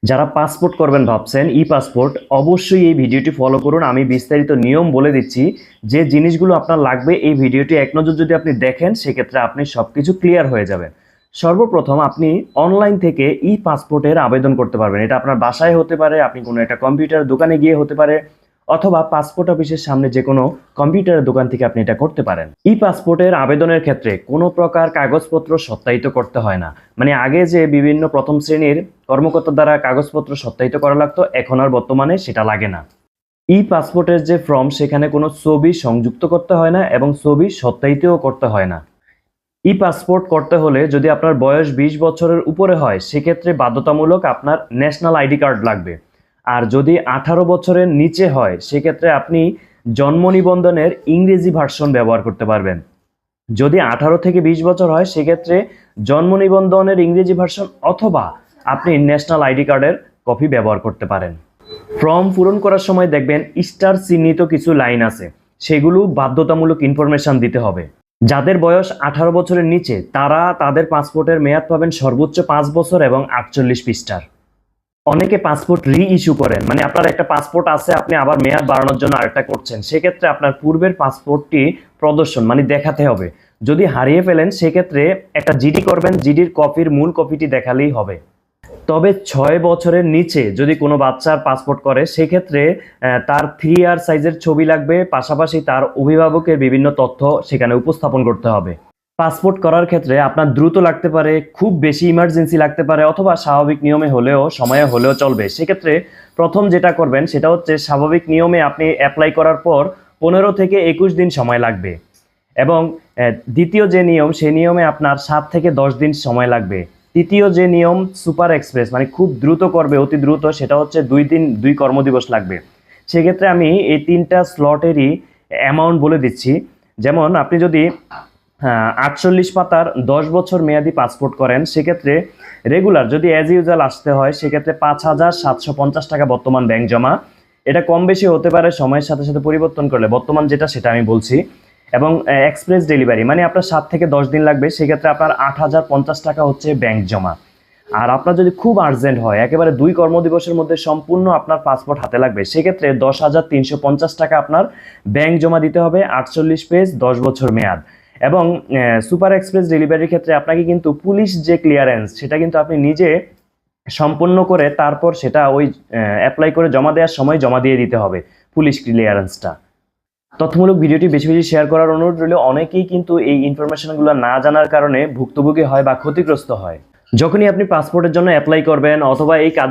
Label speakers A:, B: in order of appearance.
A: যারা পাসপোর্ট করবেন ভাবছেন ই পাসপোর্ট, অবশ্যই এই ভিডিওটি ফলো করুন। আমি বিস্তারিত নিয়ম বলে দিচ্ছি, যে জিনিসগুলো আপনার লাগবে এই ভিডিওটি এক নজর যদি আপনি দেখেন সেক্ষেত্রে আপনি সবকিছু ক্লিয়ার হয়ে যাবেন। সর্বপ্রথম আপনি অনলাইন থেকে ই পাসপোর্টের আবেদন করতে পারবেন। এটা আপনার বাসায় হতে পারে, আপনি কোনো একটা কম্পিউটার দোকানে গিয়ে হতে পারে, অথবা পাসপোর্ট অফিসের সামনে যে কোনো কম্পিউটারের দোকান থেকে আপনি এটা করতে পারেন। ই পাসপোর্টের আবেদনের ক্ষেত্রে কোনো প্রকার কাগজপত্র সত্যায়িত করতে হয় না। মানে আগে যে বিভিন্ন প্রথম শ্রেণীর কর্মকর্তার দ্বারা কাগজপত্র সত্যায়িত করা লাগতো, এখন আর বর্তমানে সেটা লাগে না। ই পাসপোর্টের যে ফর্ম, সেখানে কোনো ছবি সংযুক্ত করতে হয় না এবং ছবি সত্যায়িতও করতে হয় না। ই পাসপোর্ট করতে হলে যদি আপনার বয়স 20 বছরের উপরে হয় সেক্ষেত্রে বাধ্যতামূলক আপনার ন্যাশনাল আইডি কার্ড লাগবে। আর যদি 18 বছরের নিচে হয় সেক্ষেত্রে আপনি জন্ম নিবন্ধনের ইংরেজি ভার্সন ব্যবহার করতে পারবেন। যদি 18 থেকে 20 বছর হয় সেক্ষেত্রে জন্ম নিবন্ধনের ইংরেজি ভার্সন অথবা আপনি ন্যাশনাল আইডি কার্ডের কপি ব্যবহার করতে পারেন। ফর্ম পূরণ করার সময় দেখবেন স্টার চিহ্নিত কিছু লাইন আছে, সেগুলো বাধ্যতামূলক ইনফরমেশন দিতে হবে। যাদের বয়স 18 বছরের নিচে তারা তাদের পাসপোর্টের মেয়াদ পাবেন সর্বোচ্চ 5 বছর এবং 48 পৃষ্ঠার। অনেকে পাসপোর্ট রি ইস্যু করেন, মানে আপনার একটা পাসপোর্ট আছে, আপনি আবার মেয়াদ বাড়ানোর জন্য আরেকটা করছেন, সেক্ষেত্রে আপনার পূর্বের পাসপোর্টটি প্রদর্শন মানে দেখাতে হবে। যদি হারিয়ে ফেলেন সেক্ষেত্রে একটা জিডি করবেন, জিডির কপির মূল কপিটি দেখালেই হবে। তবে 6 বছরের নিচে যদি কোনো বাচ্চার পাসপোর্ট করে সেক্ষেত্রে তার 3 সাইজের ছবি লাগবে, পাশাপাশি তার অভিভাবকের বিভিন্ন তথ্য সেখানে উপস্থাপন করতে হবে। পাসপোর্ট করার ক্ষেত্রে আপনার দ্রুত লাগতে পারে, খুব বেশি ইমার্জেন্সি লাগতে পারে, অথবা স্বাভাবিক নিয়মে হলেও সময়ে হলেও চলবে। সেক্ষেত্রে প্রথম যেটা করবেন সেটা হচ্ছে স্বাভাবিক নিয়মে আপনি অ্যাপ্লাই করার পর 15 থেকে 21 দিন সময় লাগবে, এবং দ্বিতীয় যে নিয়ম সেই নিয়মে আপনার 7 থেকে 10 দিন সময় লাগবে। তৃতীয় যে নিয়ম সুপার এক্সপ্রেস মানে খুব দ্রুত করবে, অতি দ্রুত, সেটা হচ্ছে 2 দিন 2 কর্মদিবস লাগবে। সেক্ষেত্রে আমি এই 3টা স্লটেরই অ্যামাউন্ট বলে দিচ্ছি। যেমন আপনি যদি 48 পাতার 10 বছর মেয়াদি পাসপোর্ট করেন সেক্ষেত্রে রেগুলার যদি অ্যাজ ইউজুয়াল আসতে হয় সেক্ষেত্রে 5,750 টাকা বর্তমান ব্যাংক জমা। এটা কম বেশি হতে পারে সময়ের সাথে সাথে পরিবর্তন করলে, বর্তমান যেটা সেটা আমি বলছি। এবং এক্সপ্রেস ডেলিভারি মানে আপনার 7 থেকে 10 দিন লাগবে, সেক্ষেত্রে আপনার 8,050 টাকা হচ্ছে ব্যাংক জমা। আর আপনার যদি খুব আর্জেন্ট হয়, একেবারে 2 কর্মদিবসের মধ্যে সম্পূর্ণ আপনার পাসপোর্ট হাতে লাগবে, সেক্ষেত্রে 10,350 টাকা আপনার ব্যাংক জমা দিতে হবে। 48 পেজ, 10 বছর মেয়াদ। এবং সুপার এক্সপ্রেস ডেলিভারির ক্ষেত্রে আপনাকে কিন্তু পুলিশ যে ক্লিয়ারেন্স সেটা কিন্তু আপনি নিজে সম্পন্ন করে তারপর সেটা ওই অ্যাপ্লাই করে জমা দেওয়ার সময় জমা দিয়ে দিতে হবে পুলিশ ক্লিয়ারেন্সটা। তথ্যমূলক ভিডিওটি বেশি বেশি শেয়ার করার অনুরোধ রইল। অনেকেই কিন্তু এই ইনফরমেশনগুলো না জানার কারণে ভুক্তভোগী হয় বা ক্ষতিগ্রস্ত হয়। যখনই আপনি পাসপোর্টের জন্য অ্যাপ্লাই করবেন অথবা এই কাজ